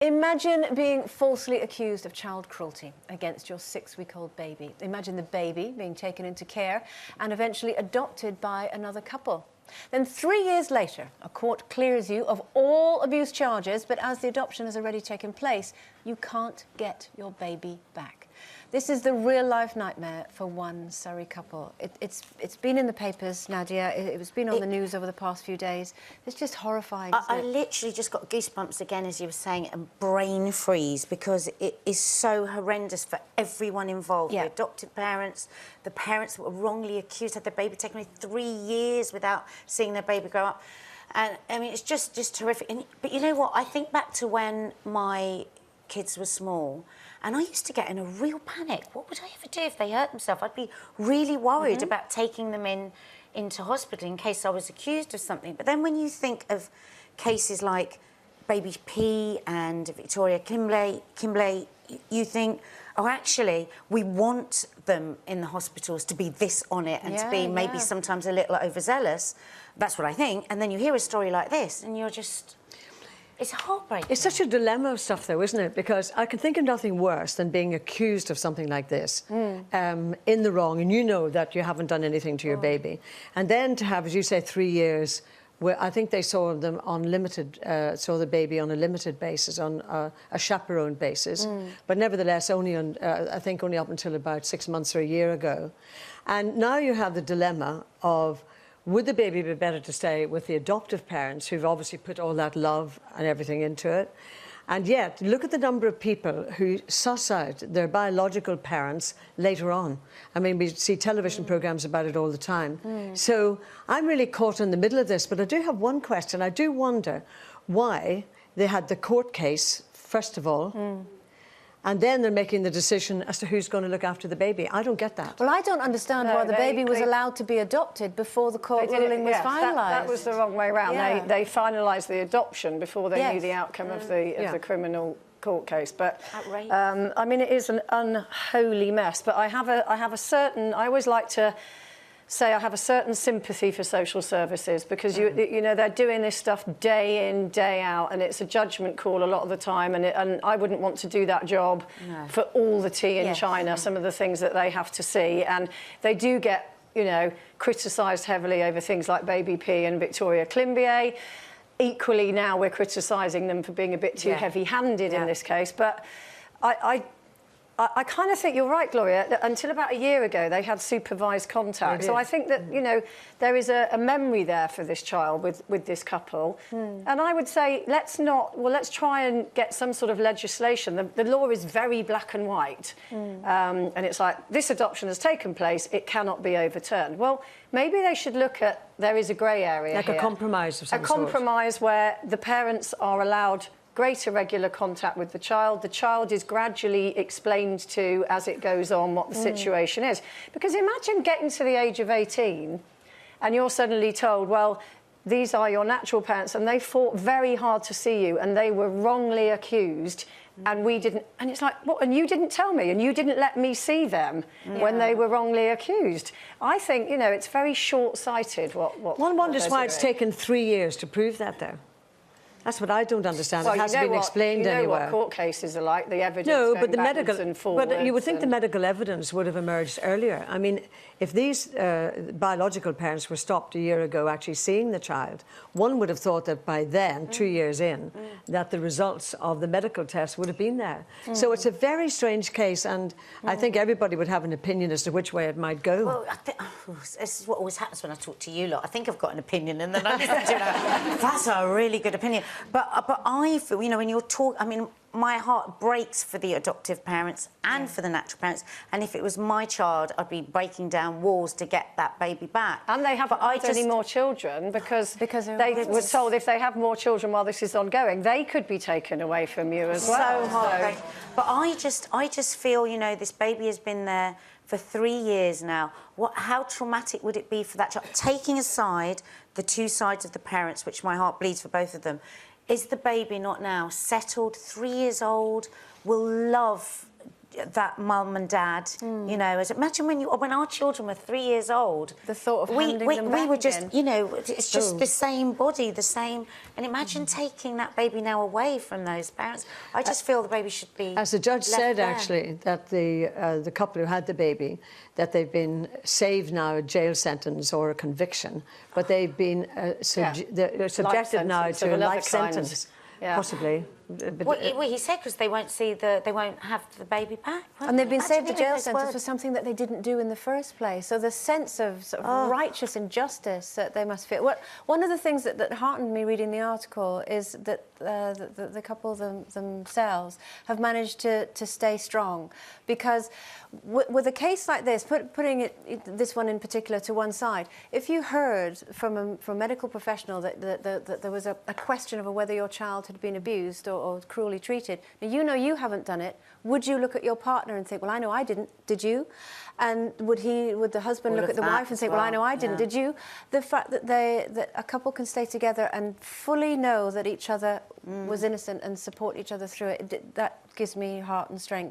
Imagine being falsely accused of child cruelty against your 6-week-old baby. Imagine the baby being taken into care and eventually adopted by another couple. Then 3 years later, a court clears you of all abuse charges, but as the adoption has already taken place, you can't get your baby back. This is the real-life nightmare for one Surrey couple. It's been in the papers, Nadia. It's been on the news over the past few days. It's just horrifying. I literally just got goosebumps again, as you were saying, and brain freeze, because it is so horrendous for everyone involved. Yeah. The adoptive parents, the parents that were wrongly accused, had their baby taken away 3 years without seeing their baby grow up. And, I mean, it's just horrific. But you know what? I think back to when my kids were small, and I used to get in a real panic. What would I ever do if they hurt themselves? I'd be really worried about taking them into hospital in case I was accused of something. But then when you think of cases like Baby P and Victoria Kimbley, you think, oh, actually, we want them in the hospitals to be this on it and to be maybe sometimes a little overzealous. That's what I think. And then you hear a story like this and you're just... It's heartbreaking. It's such a dilemma of stuff, though, isn't it? Because I can think of nothing worse than being accused of something like this in the wrong, and you know that you haven't done anything to your baby. And then to have, as you say, 3 years, where I think they saw them on saw the baby on a limited basis, on a chaperoned basis, but nevertheless only on, I think only up until about 6 months or a year ago. And now you have the dilemma of, would the baby be better to stay with the adoptive parents who've obviously put all that love and everything into it? And yet, look at the number of people who suss out their biological parents later on. I mean, we see television programmes about it all the time. So I'm really caught in the middle of this, but I do have one question. I do wonder why they had the court case, first of all, and then they're making the decision as to who's going to look after the baby. I don't get that. Well, I don't understand why the baby was allowed to be adopted before the court ruling was finalised. That was the wrong way round. Yeah. They finalised the adoption before they knew the outcome of the criminal court case. But I mean, it is an unholy mess. But I have a certain... I always like to say I have a certain sympathy for social services, because you know, they're doing this stuff day in, day out, and it's a judgment call a lot of the time, and I wouldn't want to do that job for all the tea in China, some of the things that they have to see. And they do get, you know, criticised heavily over things like Baby P and Victoria Kimbley. Equally now we're criticising them for being a bit too heavy-handed in this case. But I kind of think you're right, Gloria, that until about a year ago they had supervised contact. So I think that, you know, there is a memory there for this child with this couple. And I would say let's try and get some sort of legislation. The law is very black and white. And it's like, this adoption has taken place, it cannot be overturned. Well, maybe they should look at, there is a grey area like here. a compromise of some sort. A compromise where the parents are allowed greater regular contact with the child. The child is gradually explained to, as it goes on, what the situation is. Because imagine getting to the age of 18 and you're suddenly told, well, these are your natural parents and they fought very hard to see you and they were wrongly accused and we didn't... And it's like, what? And you didn't tell me and you didn't let me see them when they were wrongly accused. I think, you know, it's very short-sighted what one wonders why it's taken 3 years to prove that, though. That's what I don't understand. Well, it hasn't been explained anywhere. You know what court cases are like, the evidence but the medical... But you would think the medical evidence would have emerged earlier. I mean, if these biological parents were stopped a year ago actually seeing the child, one would have thought that by then, 2 years in, that the results of the medical test would have been there. So it's a very strange case, and I think everybody would have an opinion as to which way it might go. Well, this is what always happens when I talk to you lot. I think I've got an opinion, and then I listen to it. That's a really good opinion. But I feel, you know, when you're talking... I mean, my heart breaks for the adoptive parents and for the natural parents. And if it was my child, I'd be breaking down walls to get that baby back. And they haven't had any more children because they were told if they have more children while this is ongoing, they could be taken away from you as well. So hard. But I just feel, you know, this baby has been there for 3 years now. How traumatic would it be for that child? Taking aside the two sides of the parents, which my heart bleeds for both of them, is the baby not now settled, 3 years old, will love that mum and dad, you know, imagine when our children were 3 years old. The thought of handing them we back were just, again. you know, it's just the same body, the same. And imagine taking that baby now away from those parents. I just feel the baby should be. As the judge left said, there. actually, that the couple who had the baby, that they've been saved now a jail sentence or a conviction, but they've been they're subjected now sentence of to a another life kind. sentence, Yeah. possibly. Well, he said because they won't they won't have the baby back. And they've been Imagine saved a living jail this sentence world. for something that they didn't do in the first place. So the sense of sort of righteous injustice that they must feel. One of the things that heartened me reading the article is that the couple themselves have managed to stay strong, because with a case like this, putting this one in particular to one side, if you heard from a medical professional that there was a question over whether your child had been abused or cruelly treated, now you know you haven't done it, would you look at your partner and think, well, I know I didn't, did you? And would the husband look at the wife and say, well, I know I didn't, did you? The fact that a couple can stay together and fully know that each other was innocent and support each other through it, that gives me heart and strength.